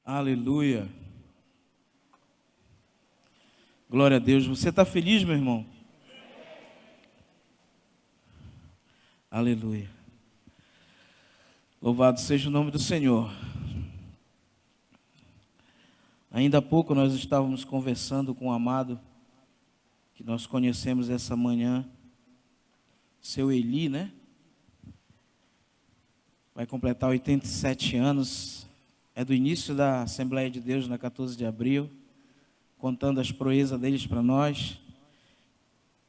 Aleluia. Glória a Deus. Você está feliz, meu irmão? Aleluia. Louvado seja o nome do Senhor. Ainda há pouco nós estávamos conversando com o amado, que nós conhecemos essa manhã, seu Eli, né? Vai completar 87 anos, é do início da Assembleia de Deus, na 14 de abril, contando as proezas deles para nós.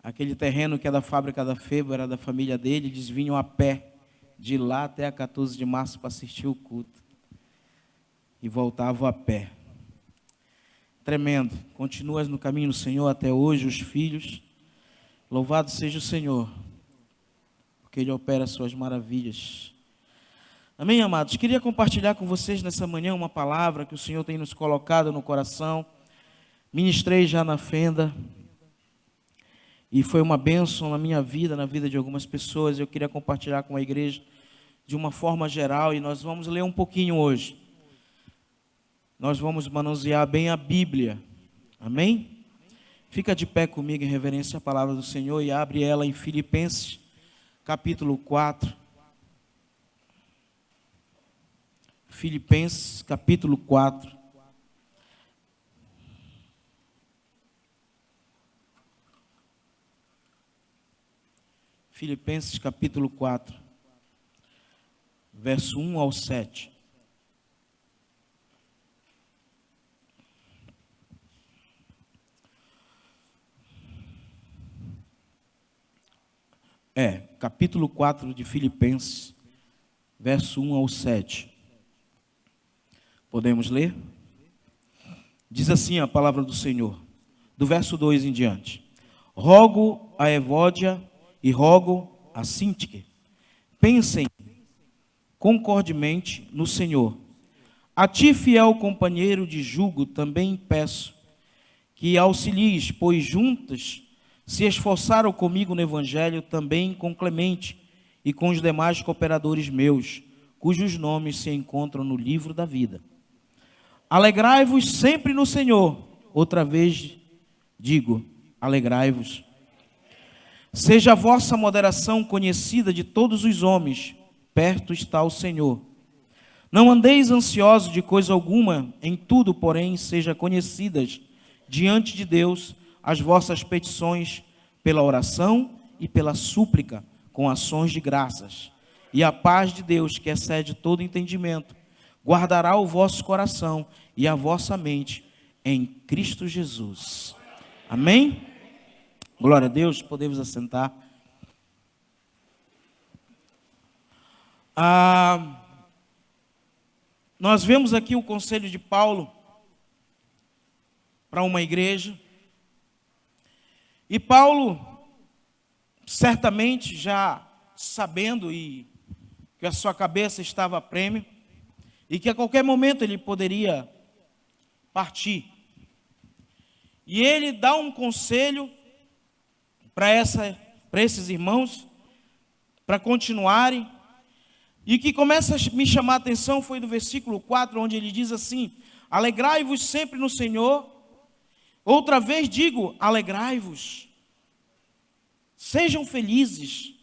Aquele terreno que é da fábrica da Febo, era da família dele, eles vinham a pé, de lá até a 14 de março para assistir o culto, e voltavam a pé. Tremendo, continuas no caminho do Senhor até hoje, os filhos, louvado seja o Senhor, porque Ele opera as suas maravilhas. Amém, amados? Queria compartilhar com vocês nessa manhã uma palavra que o Senhor tem nos colocado no coração. Ministrei já na Fenda, e foi uma bênção na minha vida, na vida de algumas pessoas. Eu queria compartilhar com a igreja de uma forma geral, e nós vamos ler um pouquinho hoje. Nós vamos manusear bem a Bíblia, amém? Fica de pé comigo em reverência à palavra do Senhor e abre ela em Filipenses, capítulo 4. Filipenses, capítulo 4. Filipenses, capítulo 4, verso 1 ao 7. Capítulo 4 de Filipenses, verso 1 ao 7. Podemos ler? Diz assim a palavra do Senhor, do verso 2 em diante. Rogo a Evódia e rogo a Sintique, pensem concordemente no Senhor. A ti, fiel companheiro de jugo, também peço que auxilies, pois juntas se esforçaram comigo no Evangelho, também com Clemente e com os demais cooperadores meus, cujos nomes se encontram no livro da vida. Alegrai-vos sempre no Senhor. Outra vez digo, alegrai-vos. Seja a vossa moderação conhecida de todos os homens, perto está o Senhor. Não andeis ansiosos de coisa alguma, em tudo, porém, seja conhecidas diante de Deus as vossas petições pela oração e pela súplica, com ações de graças. E a paz de Deus, que excede todo entendimento, guardará o vosso coração e a vossa mente em Cristo Jesus. Amém? Glória a Deus, podemos assentar. Nós vemos aqui o conselho de Paulo para uma igreja. E Paulo, certamente já sabendo que a sua cabeça estava a prêmio, e que a qualquer momento ele poderia partir. E ele dá um conselho para esses irmãos, para continuarem. E o que começa a me chamar a atenção foi do versículo 4, onde ele diz assim: alegrai-vos sempre no Senhor. Outra vez digo, alegrai-vos. Sejam felizes.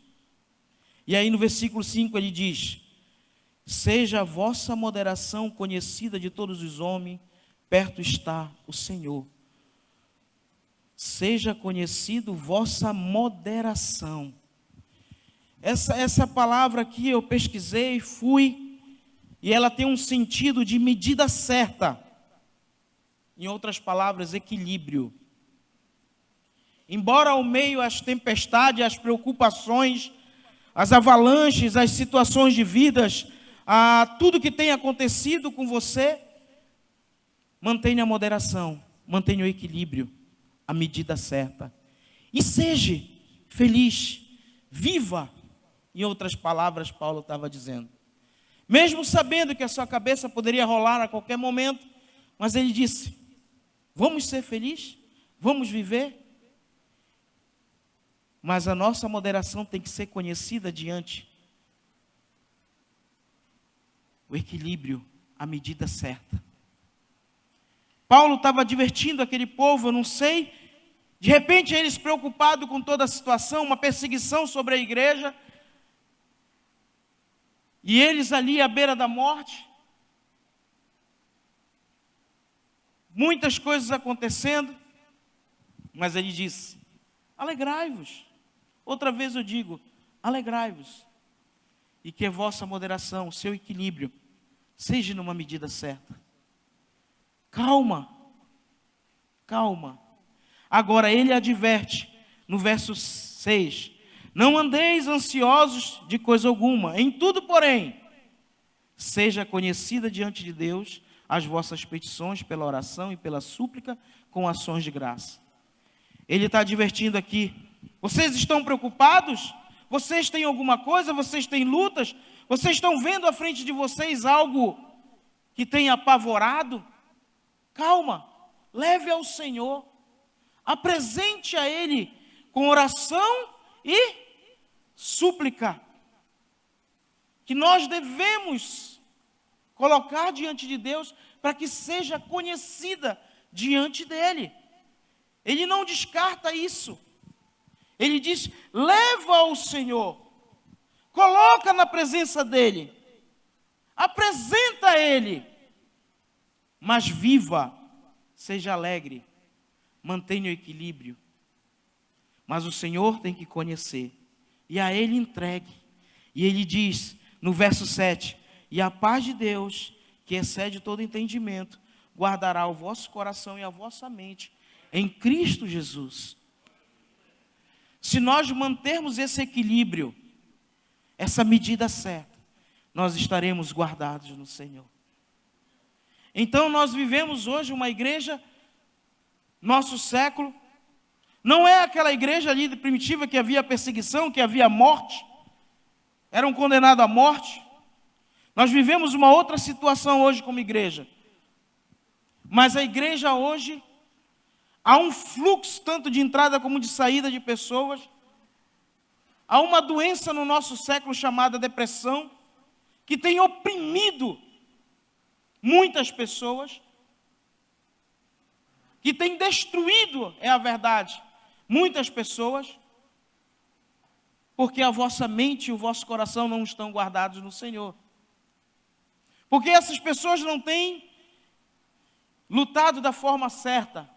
E aí no versículo 5 ele diz: seja a vossa moderação conhecida de todos os homens, perto está o Senhor. Seja conhecido vossa moderação. Essa palavra aqui eu pesquisei, e ela tem um sentido de medida certa. Em outras palavras, equilíbrio. Embora ao meio as tempestades, as preocupações, as avalanches, as situações de vidas, tudo que tem acontecido com você, mantenha a moderação, mantenha o equilíbrio, a medida certa. E seja feliz, viva. Em outras palavras, Paulo estava dizendo. Mesmo sabendo que a sua cabeça poderia rolar a qualquer momento, mas ele disse: vamos ser felizes, vamos viver. Mas a nossa moderação tem que ser conhecida diante o equilíbrio, a medida certa. Paulo estava advertindo aquele povo, eu não sei. De repente eles preocupados com toda a situação, uma perseguição sobre a igreja. E eles ali à beira da morte. Muitas coisas acontecendo. Mas ele disse, alegrai-vos. Outra vez eu digo, alegrai-vos. E que a vossa moderação, o seu equilíbrio, seja numa medida certa. Calma. Calma. Agora ele adverte, no verso 6, não andeis ansiosos de coisa alguma, em tudo, porém, seja conhecida diante de Deus as vossas petições pela oração e pela súplica com ações de graça. Ele está advertindo aqui, vocês estão preocupados? Vocês têm alguma coisa? Vocês têm lutas? Vocês estão vendo à frente de vocês algo que tem apavorado? Calma, leve ao Senhor, apresente a Ele com oração e súplica, que nós devemos colocar diante de Deus, para que seja conhecida diante dEle. Ele não descarta isso, ele diz, leva ao Senhor, coloca na presença dEle, apresenta a Ele, mas viva, seja alegre, mantenha o equilíbrio, mas o Senhor tem que conhecer, e a Ele entregue. E Ele diz, no verso 7, e a paz de Deus, que excede todo entendimento, guardará o vosso coração e a vossa mente, em Cristo Jesus. Se nós mantermos esse equilíbrio, essa medida certa, nós estaremos guardados no Senhor. Então nós vivemos hoje uma igreja, nosso século, não é aquela igreja ali primitiva que havia perseguição, que havia morte, eram condenados à morte. Nós vivemos uma outra situação hoje como igreja. Mas a igreja hoje, há um fluxo tanto de entrada como de saída de pessoas. Há uma doença no nosso século chamada depressão, que tem oprimido muitas pessoas, que tem destruído, é a verdade, muitas pessoas, porque a vossa mente e o vosso coração não estão guardados no Senhor. Porque essas pessoas não têm lutado da forma certa,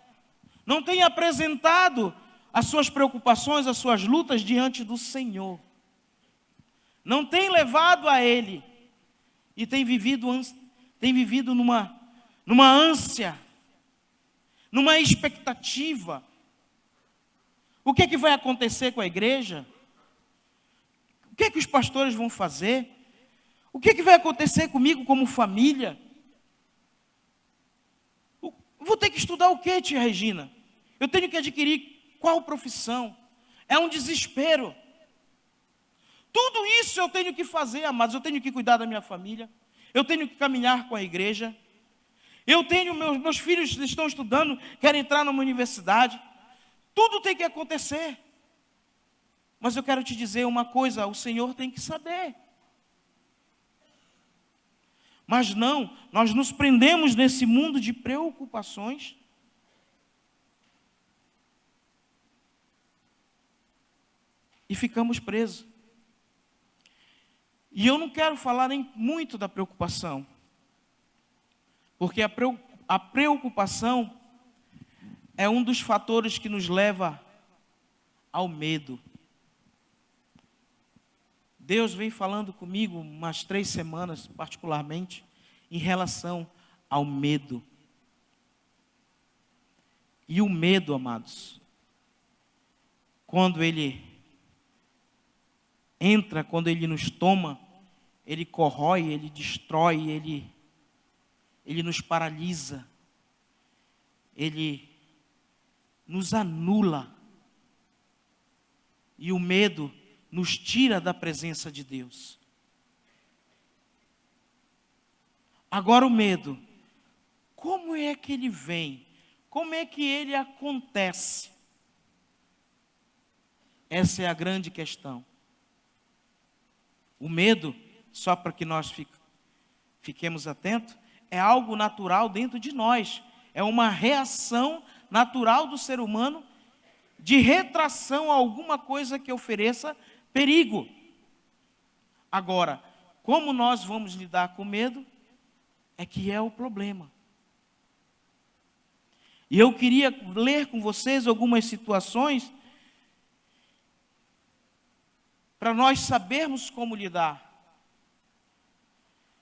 não têm apresentado as suas preocupações, as suas lutas diante do Senhor, não têm levado a Ele, e têm vivido numa ânsia, numa expectativa. O que é que vai acontecer com a igreja? O que é que os pastores vão fazer? O que é que vai acontecer comigo como família? Vou ter que estudar o quê, tia Regina? Eu tenho que adquirir qual profissão? É um desespero. Tudo isso eu tenho que fazer, amados. Eu tenho que cuidar da minha família. Eu tenho que caminhar com a igreja. Eu tenho, meus filhos estão estudando, querem entrar numa universidade. Tudo tem que acontecer. Mas eu quero te dizer uma coisa, o Senhor tem que saber. Mas não, nós nos prendemos nesse mundo de preocupações. E ficamos presos. E eu não quero falar nem muito da preocupação. Porque a preocupação é um dos fatores que nos leva ao medo. Deus vem falando comigo umas 3 semanas, particularmente, em relação ao medo. E o medo, amados, quando ele entra, quando ele nos toma, ele corrói, ele destrói, ele nos paralisa, ele nos anula. E o medo nos tira da presença de Deus. Agora o medo, como é que ele vem? Como é que ele acontece? Essa é a grande questão. O medo, só para que nós fiquemos atentos, é algo natural dentro de nós. é uma reação natural do ser humano de retração a alguma coisa que ofereça perigo. Agora, como nós vamos lidar com medo, é que é o problema. E eu queria ler com vocês algumas situações para nós sabermos como lidar.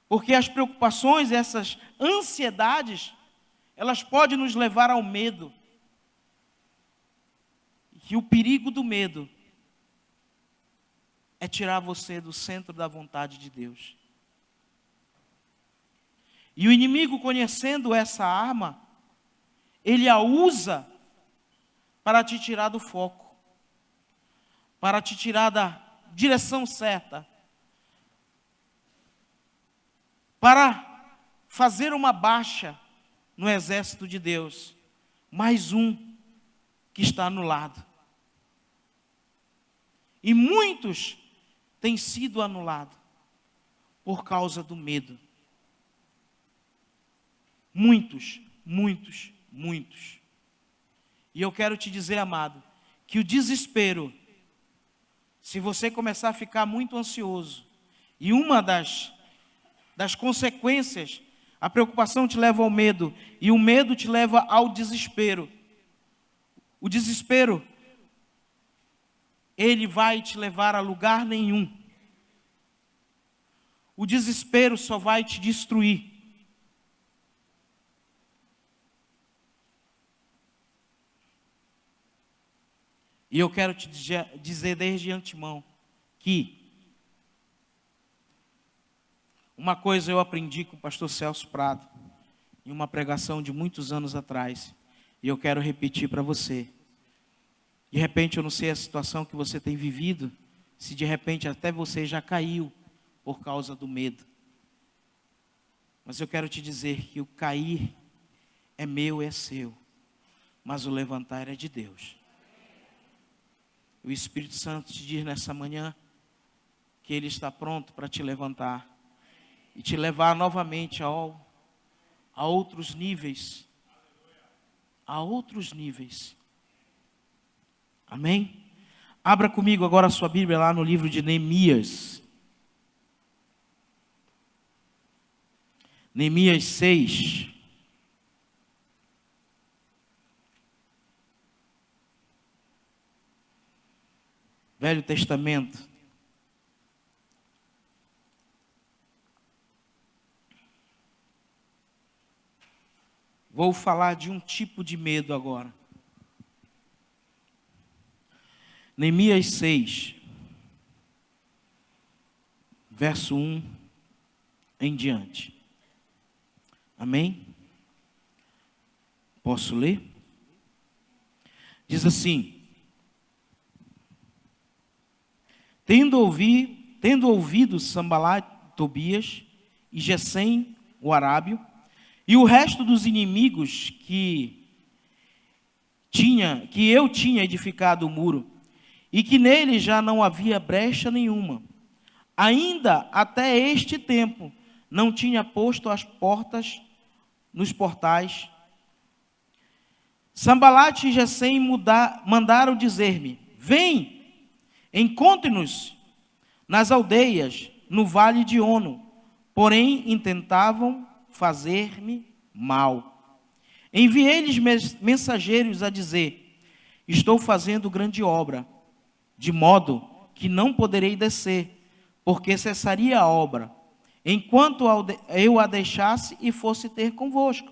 Porque as preocupações, essas ansiedades, elas podem nos levar ao medo. E o perigo do medo é tirar você do centro da vontade de Deus. E o inimigo, conhecendo essa arma, ele a usa para te tirar do foco, para te tirar da direção certa, para fazer uma baixa no exército de Deus, mais um que está anulado. E muitos têm sido anulados por causa do medo. Muitos. E eu quero te dizer, amado, que o desespero, se você começar a ficar muito ansioso, e uma das consequências, a preocupação te leva ao medo, e o medo te leva ao desespero. O desespero, ele vai te levar a lugar nenhum. O desespero só vai te destruir. E eu quero te dizer desde antemão que uma coisa eu aprendi com o pastor Celso Prado, em uma pregação de muitos anos atrás, e eu quero repetir para você. De repente eu não sei a situação que você tem vivido, se de repente até você já caiu por causa do medo. Mas eu quero te dizer que o cair é meu, é seu, mas o levantar é de Deus. O Espírito Santo te diz nessa manhã que Ele está pronto para te levantar e te levar novamente a outros níveis. A outros níveis. Amém? Abra comigo agora a sua Bíblia lá no livro de Neemias. Neemias 6. Velho Testamento. Vou falar de um tipo de medo agora. Neemias 6, verso 1 em diante. Amém? Posso ler? Diz assim: Tendo ouvido Sambalat, Tobias e Gesem, o arábio, e o resto dos inimigos que eu tinha edificado o muro, e que nele já não havia brecha nenhuma, ainda até este tempo não tinha posto as portas nos portais, Sambalat e Gesem mandaram dizer-me: Vem, encontre-nos nas aldeias, no vale de Ono. Porém, intentavam fazer-me mal. Enviei-lhes mensageiros a dizer: Estou fazendo grande obra, de modo que não poderei descer, porque cessaria a obra, enquanto eu a deixasse e fosse ter convosco.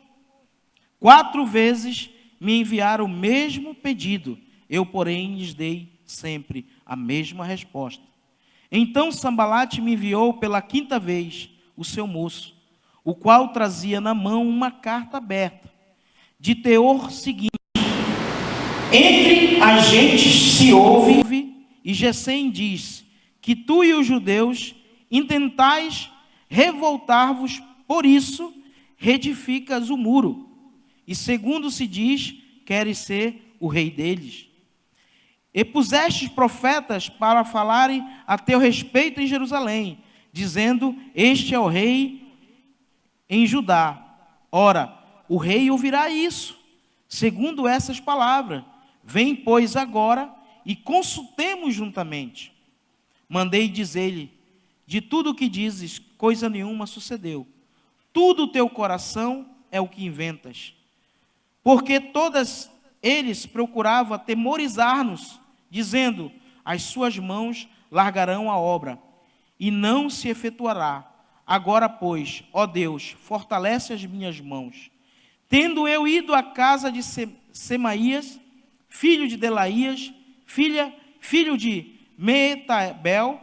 4 vezes me enviaram o mesmo pedido, eu, porém, lhes dei sempre a mesma resposta. Então Sambalat me enviou pela 5ª vez o seu moço, o qual trazia na mão uma carta aberta, de teor seguinte: Entre as gentes se ouve, e Gesem diz que tu e os judeus intentais revoltar-vos, por isso reedificas o muro, e segundo se diz, queres ser o rei deles. E pusestes profetas para falarem a teu respeito em Jerusalém, dizendo: Este é o rei em Judá. Ora, o rei ouvirá isso, segundo essas palavras. Vem, pois, agora e consultemos juntamente. Mandei dizer-lhe, de tudo o que dizes, coisa nenhuma sucedeu. Tudo o teu coração é o que inventas. Porque todos eles procuravam atemorizar-nos, dizendo, as suas mãos largarão a obra, e não se efetuará. Agora, pois, ó Deus, fortalece as minhas mãos. Tendo eu ido à casa de Semaías, filho de Delaías, filho de Meetabel,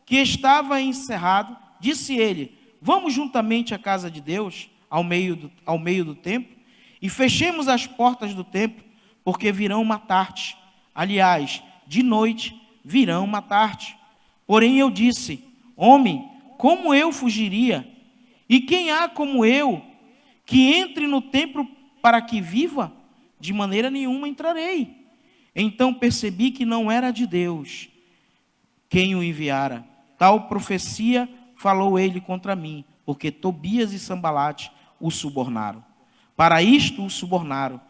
que estava encerrado, disse ele, vamos juntamente à casa de Deus, ao meio do templo, e fechemos as portas do templo, porque virão matar-te. Aliás, de noite virão matar-te. Porém eu disse, homem, como eu fugiria? E quem há como eu, que entre no templo para que viva? De maneira nenhuma entrarei. Então percebi que não era de Deus quem o enviara. Tal profecia falou ele contra mim, porque Tobias e Sambalate o subornaram. Para isto o subornaram,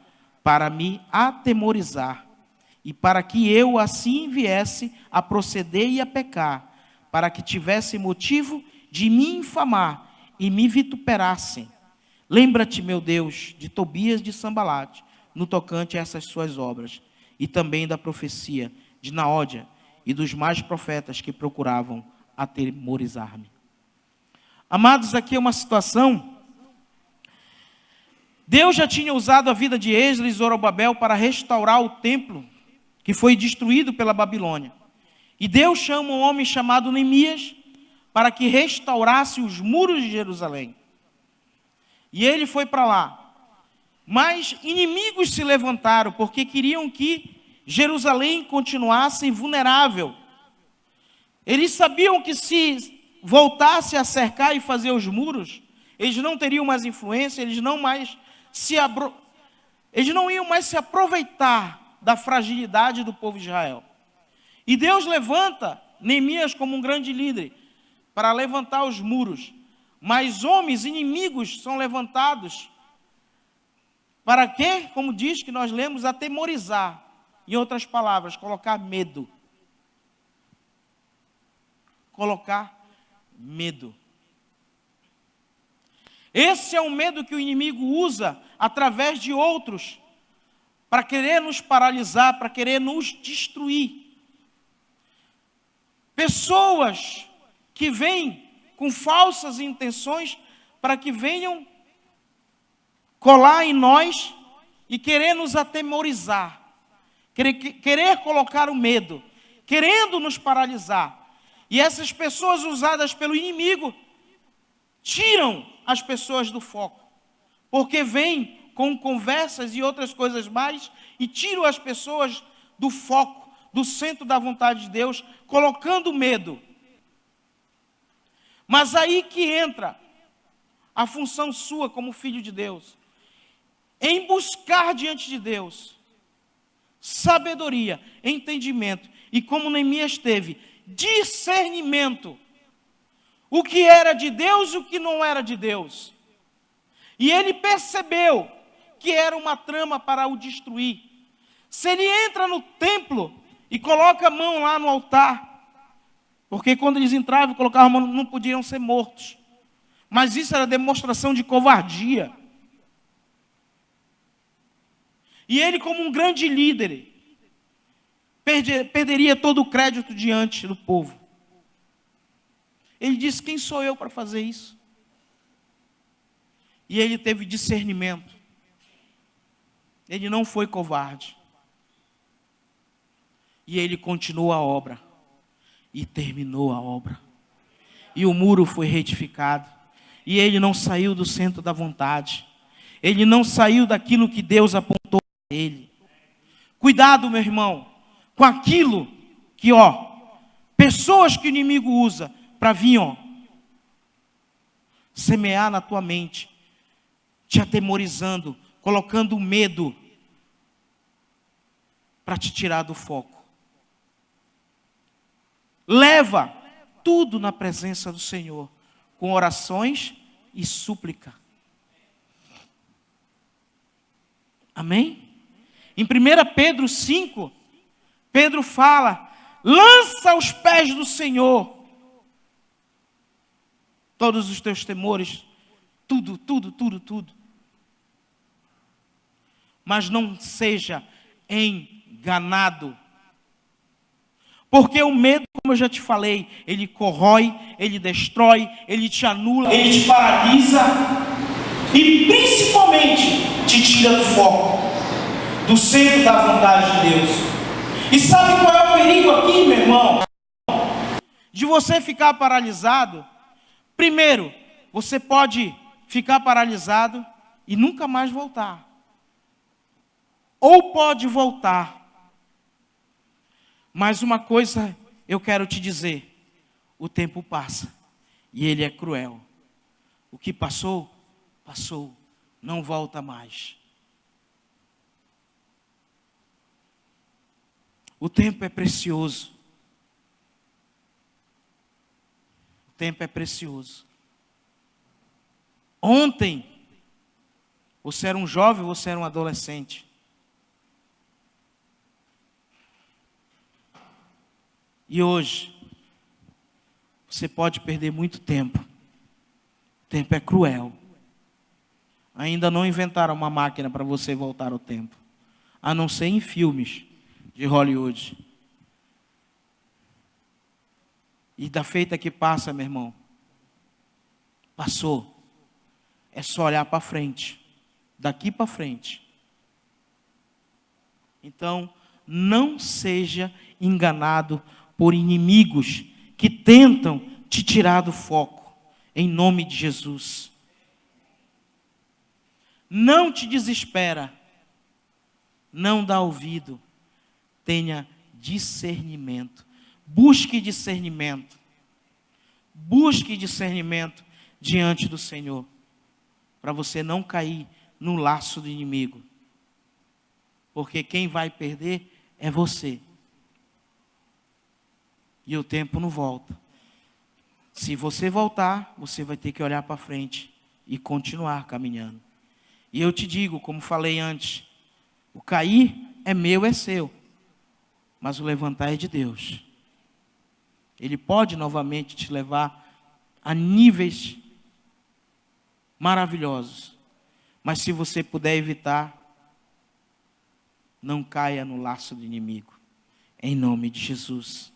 para me atemorizar, e para que eu assim viesse a proceder e a pecar, para que tivesse motivo de me infamar e me vituperassem. Lembra-te, meu Deus, de Tobias e de Sambalate, no tocante a essas suas obras, e também da profecia de Naódia e dos mais profetas que procuravam atemorizar-me. Amados, aqui é uma situação. Deus já tinha usado a vida de Esdras e Zorobabel para restaurar o templo que foi destruído pela Babilônia. E Deus chama um homem chamado Neemias para que restaurasse os muros de Jerusalém. E ele foi para lá. Mas inimigos se levantaram porque queriam que Jerusalém continuasse vulnerável. Eles sabiam que se voltasse a cercar e fazer os muros, eles não teriam mais influência, eles não iam mais se aproveitar da fragilidade do povo de Israel. E Deus levanta Neemias como um grande líder para levantar os muros. Mas homens inimigos são levantados para quê? Como diz que nós lemos, atemorizar. Em outras palavras, colocar medo. Colocar medo. Esse é o medo que o inimigo usa através de outros para querer nos paralisar, para querer nos destruir. Pessoas que vêm com falsas intenções para que venham colar em nós e querer nos atemorizar, querer colocar o medo, querendo nos paralisar. E essas pessoas usadas pelo inimigo tiram as pessoas do foco, porque vêm com conversas e outras coisas mais e tiram as pessoas do foco, do centro da vontade de Deus, colocando medo. Mas aí que entra a função sua como filho de Deus, em buscar diante de Deus sabedoria, entendimento, e como Neemias teve, discernimento, o que era de Deus e o que não era de Deus. E ele percebeu que era uma trama para o destruir. Se ele entra no templo e coloca a mão lá no altar, porque quando eles entravam e colocavam a mão, não podiam ser mortos. Mas isso era demonstração de covardia. E ele, como um grande líder, perderia todo o crédito diante do povo. Ele disse, quem sou eu para fazer isso? E ele teve discernimento. Ele não foi covarde. E ele continuou a obra. E terminou a obra. E o muro foi retificado. E ele não saiu do centro da vontade. Ele não saiu daquilo que Deus apontou a ele. Cuidado, meu irmão, com aquilo que, pessoas que o inimigo usa para vir, semear na tua mente, te atemorizando, colocando medo para te tirar do foco. Leva tudo na presença do Senhor, com orações e súplica. Amém? Em 1 Pedro 5, Pedro fala: lança aos pés do Senhor todos os teus temores, tudo. Mas não seja enganado. Porque o medo, como eu já te falei, ele corrói, ele destrói, ele te anula, ele te paralisa e principalmente te tira do foco, do centro da vontade de Deus. E sabe qual é o perigo aqui, meu irmão? De você ficar paralisado. Primeiro, você pode ficar paralisado e nunca mais voltar. Ou pode voltar. Mas uma coisa eu quero te dizer: o tempo passa e ele é cruel. O que passou, passou, não volta mais. O tempo é precioso. O tempo é precioso. Ontem, você era um jovem, você era um adolescente. E hoje, você pode perder muito tempo. O tempo é cruel. Ainda não inventaram uma máquina para você voltar ao tempo, a não ser em filmes de Hollywood. E da feita que passa, meu irmão, passou. É só olhar para frente, daqui para frente. Então, não seja enganado por inimigos que tentam te tirar do foco, em nome de Jesus. Não te desespera, não dá ouvido, tenha discernimento, busque discernimento diante do Senhor, para você não cair no laço do inimigo, porque quem vai perder é você. E o tempo não volta. Se você voltar, você vai ter que olhar para frente e continuar caminhando. E eu te digo, como falei antes, o cair é meu, é seu, mas o levantar é de Deus. Ele pode novamente te levar a níveis maravilhosos, mas se você puder evitar, não caia no laço do inimigo, em nome de Jesus.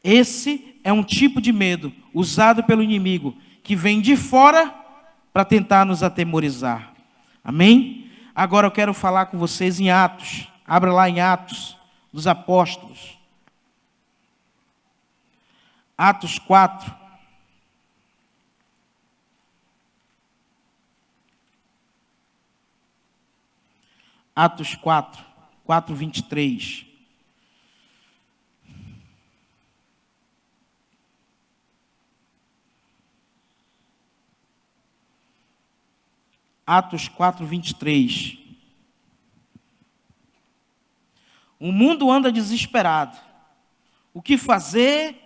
Esse é um tipo de medo usado pelo inimigo, que vem de fora para tentar nos atemorizar. Amém? Agora eu quero falar com vocês em Atos. Abra lá em Atos dos Apóstolos. Atos 4. Atos 4, 23. Atos 4, 23. O mundo anda desesperado. O que fazer?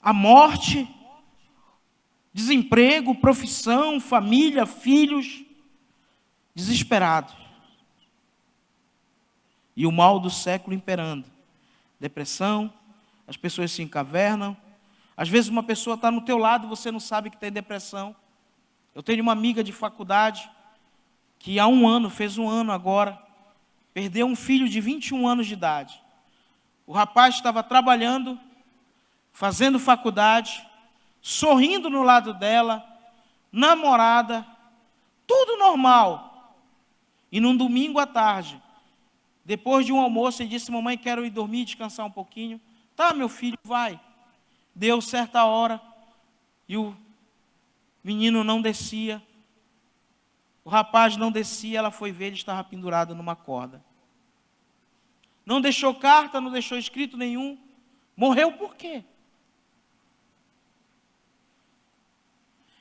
A morte, desemprego, profissão, família, filhos, desesperado. E o mal do século imperando. Depressão, as pessoas se encavernam. Às vezes uma pessoa está no teu lado e você não sabe que tem depressão. Eu tenho uma amiga de faculdade que há um ano, fez um ano agora, perdeu um filho de 21 anos de idade. O rapaz estava trabalhando, fazendo faculdade, sorrindo no lado dela, namorada, tudo normal. E num domingo à tarde, depois de um almoço, ele disse: mamãe, quero ir dormir, descansar um pouquinho. Tá, meu filho, vai. Deu certa hora, e o menino não descia, o rapaz não descia, ela foi ver, ele estava pendurado numa corda. Não deixou carta, não deixou escrito nenhum. Morreu por quê?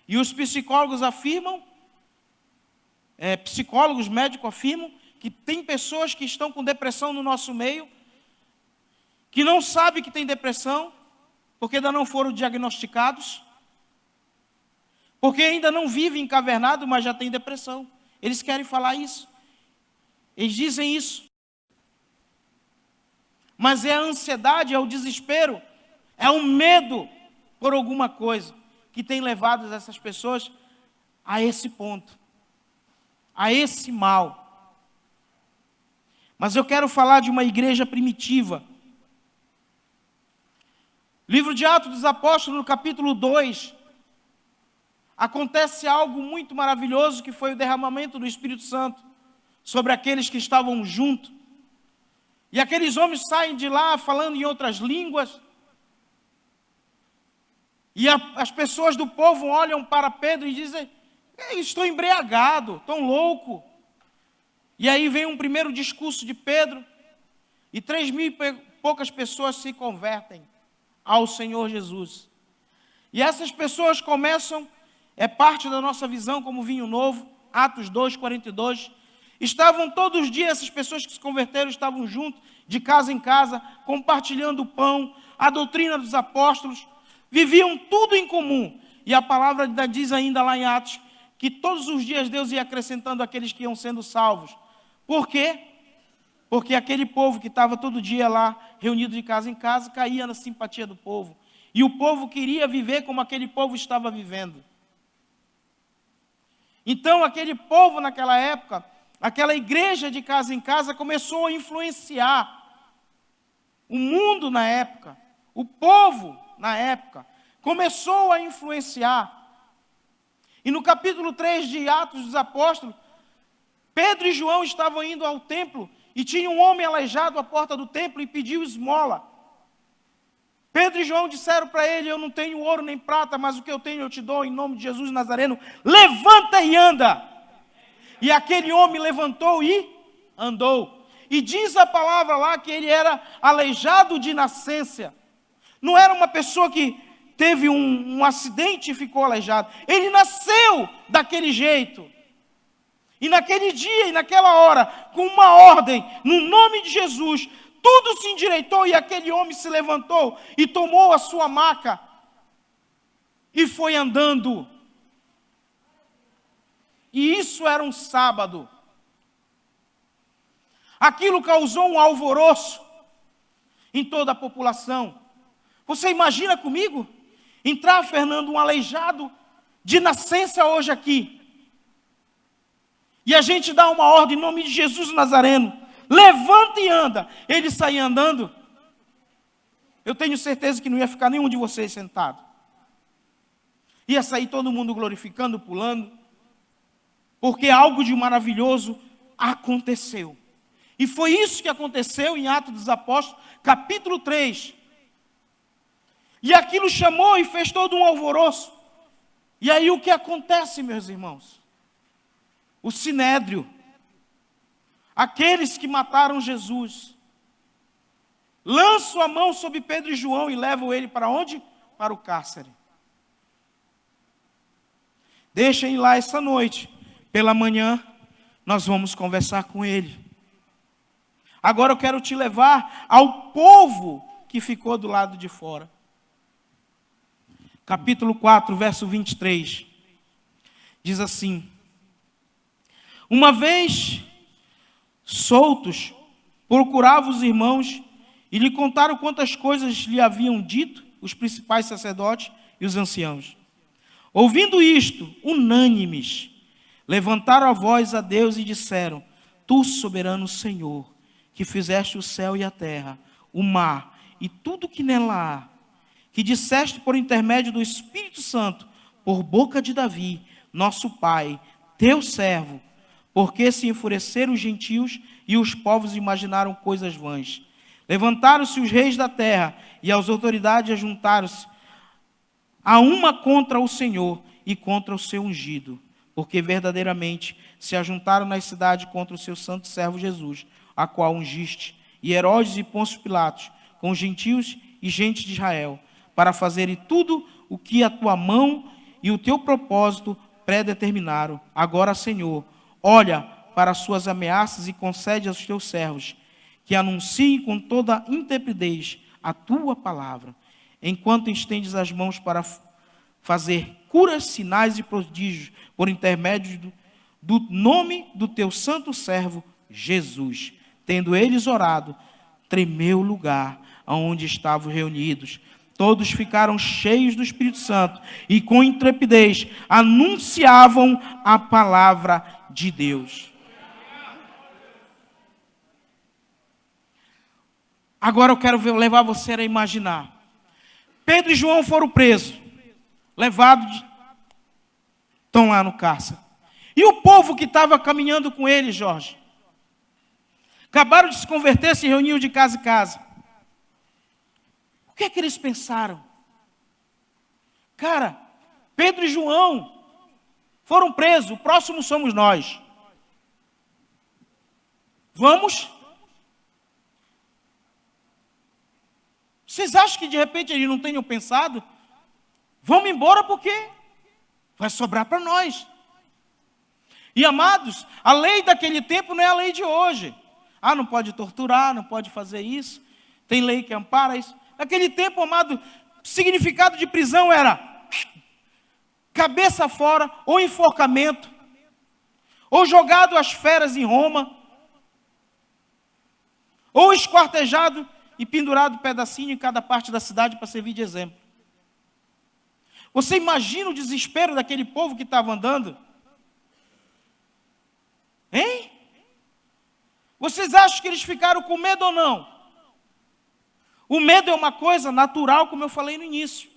E os psicólogos afirmam, psicólogos médicos afirmam, que tem pessoas que estão com depressão no nosso meio, que não sabem que tem depressão, porque ainda não foram diagnosticados, porque ainda não vivem encavernado, mas já têm depressão. Eles querem falar isso. Eles dizem isso. Mas é a ansiedade, é o desespero, é o medo por alguma coisa que tem levado essas pessoas a esse ponto, a esse mal. Mas eu quero falar de uma igreja primitiva. Livro de Atos dos Apóstolos, no capítulo 2, acontece algo muito maravilhoso, que foi o derramamento do Espírito Santo sobre aqueles que estavam juntos. E aqueles homens saem de lá falando em outras línguas. E as pessoas do povo olham para Pedro e dizem: estou embriagado, tão louco. E aí vem um primeiro discurso de Pedro, e 3.000 e poucas pessoas se convertem ao Senhor Jesus. E essas pessoas começam, é parte da nossa visão como vinho novo, Atos 2:42. Estavam todos os dias, essas pessoas que se converteram estavam juntos, de casa em casa, compartilhando o pão, a doutrina dos apóstolos, viviam tudo em comum. E a palavra diz ainda lá em Atos, que todos os dias Deus ia acrescentando aqueles que iam sendo salvos. Por quê? Porque aquele povo que estava todo dia lá, reunido de casa em casa, caía na simpatia do povo. E o povo queria viver como aquele povo estava vivendo. Então, aquele povo naquela época, aquela igreja de casa em casa, começou a influenciar o mundo na época, o povo na época, começou a influenciar. E no capítulo 3 de Atos dos Apóstolos, Pedro e João estavam indo ao templo, e tinha um homem aleijado à porta do templo e pediu esmola. Pedro e João disseram para ele: eu não tenho ouro nem prata, mas o que eu tenho eu te dou, em nome de Jesus Nazareno, levanta e anda. E aquele homem levantou e andou. E diz a palavra lá que ele era aleijado de nascença. Não era uma pessoa que teve um acidente e ficou aleijado. Ele nasceu daquele jeito. E naquele dia e naquela hora, com uma ordem, no nome de Jesus, tudo se endireitou e aquele homem se levantou e tomou a sua maca e foi andando. E isso era um sábado. Aquilo causou um alvoroço em toda a população. Você imagina comigo? Entrar, Fernando, um aleijado de nascença hoje aqui. E a gente dá uma ordem em nome de Jesus Nazareno. Levanta e anda. Ele saía andando. Eu tenho certeza que não ia ficar nenhum de vocês sentado. Ia sair todo mundo glorificando, pulando. Porque algo de maravilhoso aconteceu. E foi isso que aconteceu em Atos dos Apóstolos, capítulo 3. E aquilo chamou e fez todo um alvoroço. E aí o que acontece, meus irmãos? O Sinédrio, aqueles que mataram Jesus, lançam a mão sobre Pedro e João e levam ele para onde? Para o cárcere. Deixem lá essa noite. Pela manhã, nós vamos conversar com ele. Agora eu quero te levar ao povo que ficou do lado de fora. Capítulo 4, verso 23. Diz assim: uma vez soltos, procurava os irmãos e lhe contaram quantas coisas lhe haviam dito os principais sacerdotes e os anciãos. Ouvindo isto, unânimes, levantaram a voz a Deus e disseram: Tu, soberano Senhor, que fizeste o céu e a terra, o mar e tudo que nela há, que disseste por intermédio do Espírito Santo, por boca de Davi, nosso pai, teu servo, porque se enfureceram os gentios e os povos imaginaram coisas vãs. Levantaram-se os reis da terra e as autoridades ajuntaram-se a uma contra o Senhor e contra o seu ungido, porque verdadeiramente se ajuntaram nas cidades contra o seu santo servo Jesus, a qual ungiste, e Herodes e Pôncio Pilatos, com os gentios e gente de Israel, para fazerem tudo o que a tua mão e o teu propósito predeterminaram. Agora, Senhor, olha para as suas ameaças e concede aos teus servos que anunciem com toda intrepidez a tua palavra, enquanto estendes as mãos para fazer curas, sinais e prodígios por intermédio do nome do teu santo servo Jesus. Tendo eles orado, tremeu o lugar onde estavam reunidos. Todos ficaram cheios do Espírito Santo e com intrepidez anunciavam a palavra de Deus. Agora eu quero levar você a imaginar. Pedro e João foram presos, levados, estão lá no cárcere. E o povo que estava caminhando com eles, Jorge, acabaram de se converter, se reuniam de casa em casa. O que é que eles pensaram? Cara, Pedro e João foram presos, o próximo somos nós. Vamos? Vocês acham que de repente eles não tenham pensado? Vamos embora porque vai sobrar para nós. E amados, a lei daquele tempo não é a lei de hoje. Ah, não pode torturar, não pode fazer isso. Tem lei que ampara isso. Naquele tempo, amado, o significado de prisão era cabeça fora, ou enforcamento, ou jogado às feras em Roma, ou esquartejado e pendurado pedacinho em cada parte da cidade para servir de exemplo. Você imagina o desespero daquele povo que estava andando? Hein? Vocês acham que eles ficaram com medo ou não? O medo é uma coisa natural, como eu falei no início.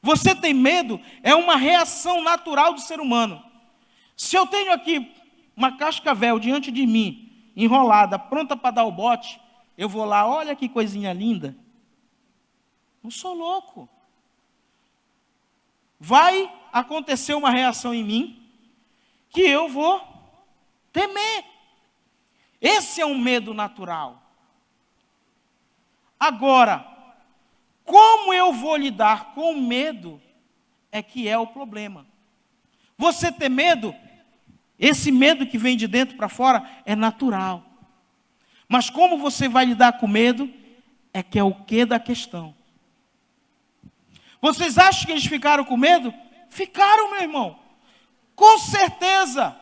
Você tem medo, é uma reação natural do ser humano. Se eu tenho aqui uma cascavel diante de mim, enrolada, pronta para dar o bote, eu vou lá, olha que coisinha linda. Não sou louco. Vai acontecer uma reação em mim, que eu vou temer. Esse é um medo natural. Agora, como eu vou lidar com o medo é que é o problema. Você ter medo, esse medo que vem de dentro para fora é natural. Mas como você vai lidar com medo é que é o quê da questão. Vocês acham que eles ficaram com medo? Ficaram, meu irmão. Com certeza.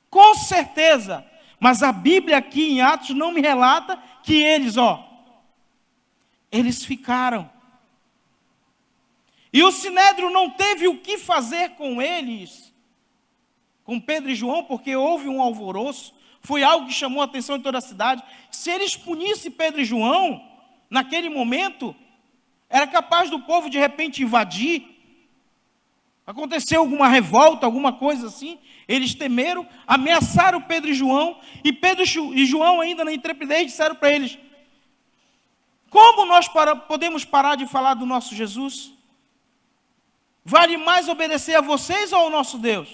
Com certeza. Mas a Bíblia aqui em Atos não me relata que eles ficaram. E o Sinédrio não teve o que fazer com eles, com Pedro e João, porque houve um alvoroço, foi algo que chamou a atenção de toda a cidade. Se eles punissem Pedro e João, naquele momento, era capaz do povo de repente invadir, aconteceu alguma revolta, alguma coisa assim. Eles temeram, ameaçaram Pedro e João, e Pedro e João ainda na intrepidez disseram para eles: como nós podemos parar de falar do nosso Jesus? Vale mais obedecer a vocês ou ao nosso Deus?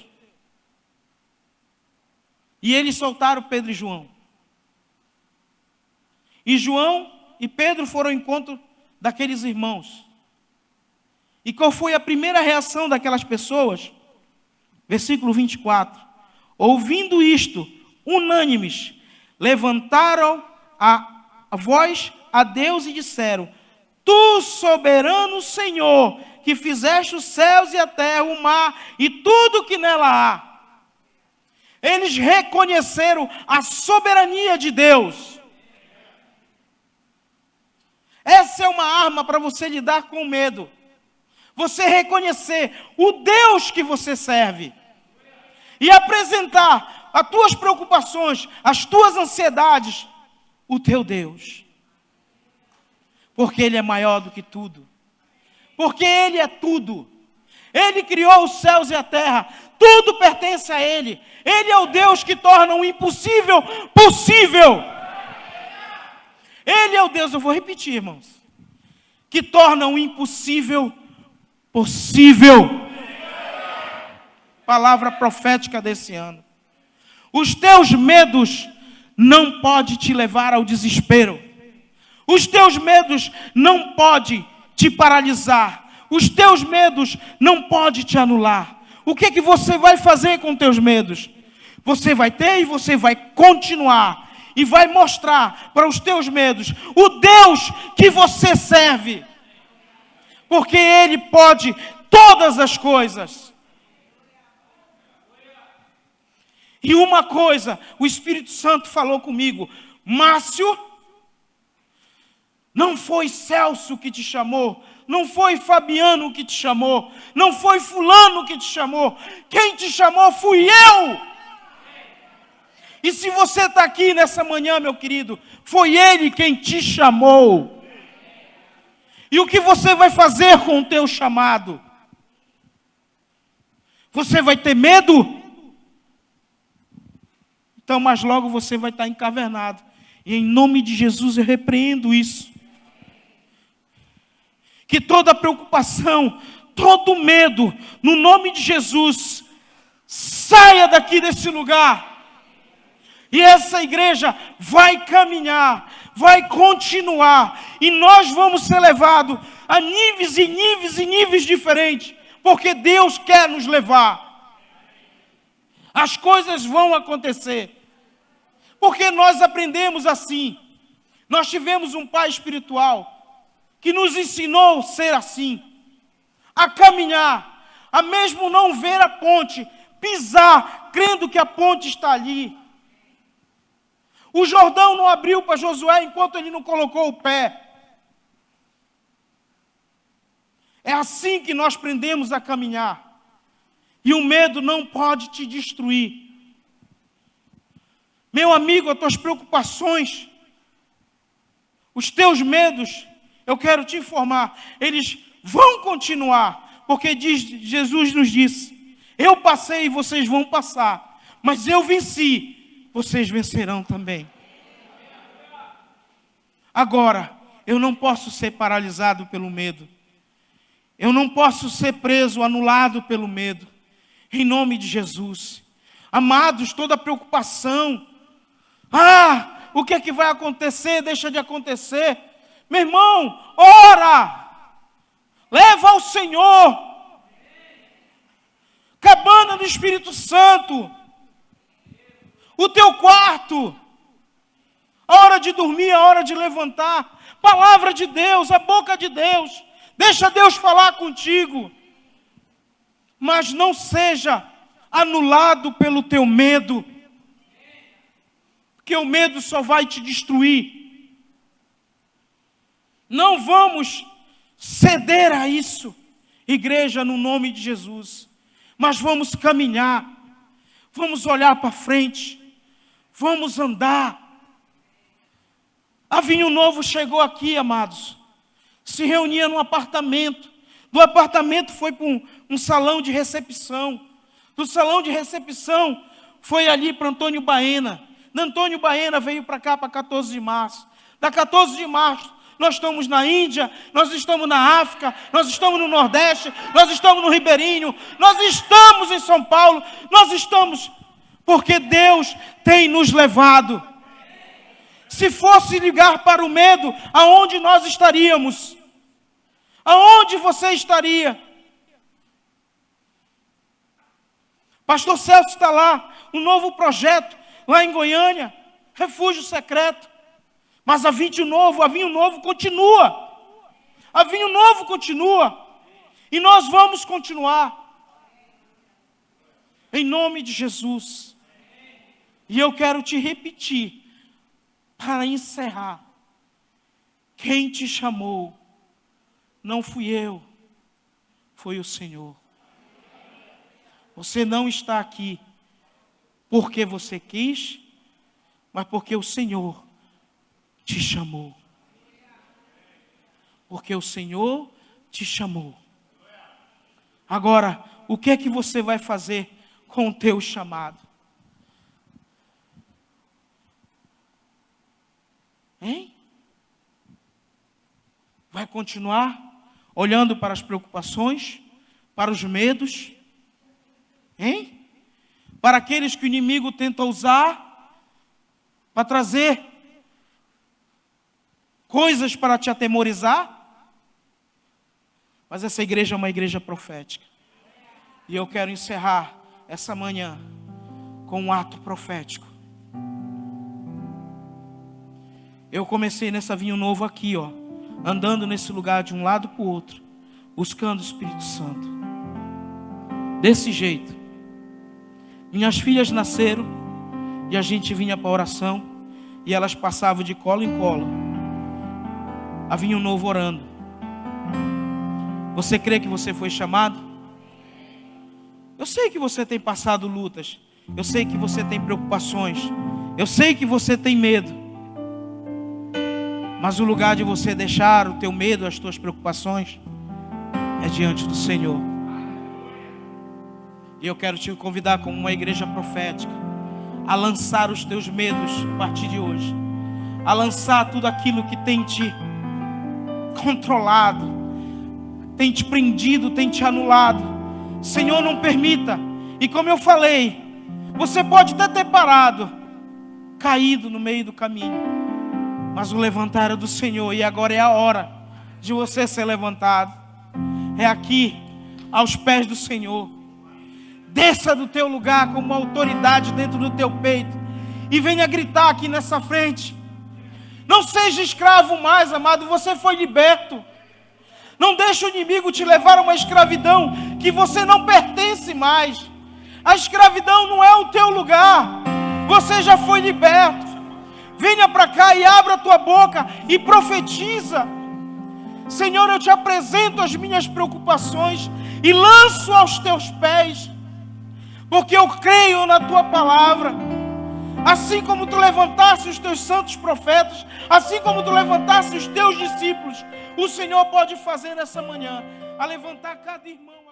E eles soltaram Pedro e João. E João e Pedro foram ao encontro daqueles irmãos. E qual foi a primeira reação daquelas pessoas? Versículo 24. Ouvindo isto, unânimes, levantaram a voz a Deus e disseram: Tu, soberano Senhor, que fizeste os céus e a terra, o mar e tudo que nela há. Eles reconheceram a soberania de Deus. Essa é uma arma para você lidar com o medo. Você reconhecer o Deus que você serve. E apresentar as tuas preocupações, as tuas ansiedades, o teu Deus. Porque Ele é maior do que tudo. Porque Ele é tudo. Ele criou os céus e a terra. Tudo pertence a Ele. Ele é o Deus que torna o impossível possível. Ele é o Deus, eu vou repetir, irmãos, que torna o impossível possível. Palavra profética desse ano. Os teus medos não podem te levar ao desespero. Os teus medos não podem te paralisar. Os teus medos não podem te anular. O que é que você vai fazer com teus medos? Você vai ter e você vai continuar. E vai mostrar para os teus medos o Deus que você serve. porque Ele pode todas as coisas. E uma coisa, o Espírito Santo falou comigo: Márcio, não foi Celso que te chamou, não foi Fabiano que te chamou, não foi fulano que te chamou, quem te chamou fui eu. E se você está aqui nessa manhã, meu querido, foi Ele quem te chamou. E o que você vai fazer com o teu chamado? Você vai ter medo? Então, mais logo você vai estar encavernado. E em nome de Jesus eu repreendo isso. Que toda preocupação, todo medo, no nome de Jesus, saia daqui desse lugar. E essa igreja vai caminhar, vai continuar. E nós vamos ser levados a níveis e níveis e níveis diferentes. Porque Deus quer nos levar. As coisas vão acontecer. Porque nós aprendemos assim. Nós tivemos um pai espiritual que nos ensinou a ser assim. A caminhar, a mesmo não ver a ponte, pisar, crendo que a ponte está ali. O Jordão não abriu para Josué enquanto ele não colocou o pé. É assim que nós aprendemos a caminhar. E o medo não pode te destruir. Meu amigo, as tuas preocupações, os teus medos, eu quero te informar, eles vão continuar. Porque Jesus nos disse: eu passei e vocês vão passar, mas eu venci, vocês vencerão também. Agora, eu não posso ser paralisado pelo medo. Eu não posso ser preso, anulado pelo medo. Em nome de Jesus. Amados, toda preocupação. O que é que vai acontecer? Deixa de acontecer. Meu irmão, ora. Leva ao Senhor. Cabana do Espírito Santo. O teu quarto. A hora de dormir, a hora de levantar. Palavra de Deus, a boca de Deus. Deixa Deus falar contigo. Mas não seja anulado pelo teu medo. Porque o medo só vai te destruir. Não vamos ceder a isso, igreja, no nome de Jesus. Mas vamos caminhar. Vamos olhar para frente. Vamos andar. A Vinho Novo chegou aqui, amados. Se reunia num apartamento. Do apartamento foi para um salão de recepção. Do salão de recepção foi ali para Antônio Baena. Da Antônio Baena veio para cá, para 14 de março. Da 14 de março nós estamos na Índia, nós estamos na África, nós estamos no Nordeste, nós estamos no Ribeirinho, nós estamos em São Paulo, nós estamos porque Deus tem nos levado. Se fosse ligar para o medo, aonde nós estaríamos? Aonde você estaria? Pastor Celso está lá, um novo projeto, lá em Goiânia, refúgio secreto. Mas a Vinho Novo continua. A Vinho Novo continua. E nós vamos continuar. Em nome de Jesus. E eu quero te repetir, para encerrar. Quem te chamou não fui eu, foi o Senhor. Você não está aqui porque você quis, mas porque o Senhor te chamou. Porque o Senhor te chamou. Agora, o que é que você vai fazer com o teu chamado? Hein? Vai continuar olhando para as preocupações, para os medos? Hein? Para aqueles que o inimigo tenta usar para trazer coisas para te atemorizar? Mas essa igreja é uma igreja profética. E eu quero encerrar essa manhã com um ato profético. Eu comecei nessa Vinho Novo aqui, andando nesse lugar de um lado para o outro, buscando o Espírito Santo. Desse jeito. Minhas filhas nasceram e a gente vinha para a oração e elas passavam de colo em colo. Havia um novo orando. Você crê que você foi chamado? Eu sei que você tem passado lutas. Eu sei que você tem preocupações. Eu sei que você tem medo. Mas o lugar de você deixar o teu medo, as tuas preocupações, é diante do Senhor. E eu quero te convidar como uma igreja profética a lançar os teus medos a partir de hoje. A lançar tudo aquilo que tem te controlado, tem te prendido, tem te anulado. Senhor, não permita. E como eu falei, você pode até ter parado, caído no meio do caminho, mas o levantar é do Senhor. E agora é a hora de você ser levantado. É aqui, aos pés do Senhor. Desça do teu lugar com uma autoridade dentro do teu peito e venha gritar aqui nessa frente. Não seja escravo mais, amado. Você foi liberto. Não deixe o inimigo te levar a uma escravidão que você não pertence mais. A escravidão não é o teu lugar. Você já foi liberto. Venha para cá e abra a tua boca e profetiza. Senhor, eu te apresento as minhas preocupações e lanço aos teus pés, porque eu creio na tua palavra. Assim como tu levantaste os teus santos profetas, assim como tu levantaste os teus discípulos, o Senhor pode fazer nessa manhã, a levantar cada irmão.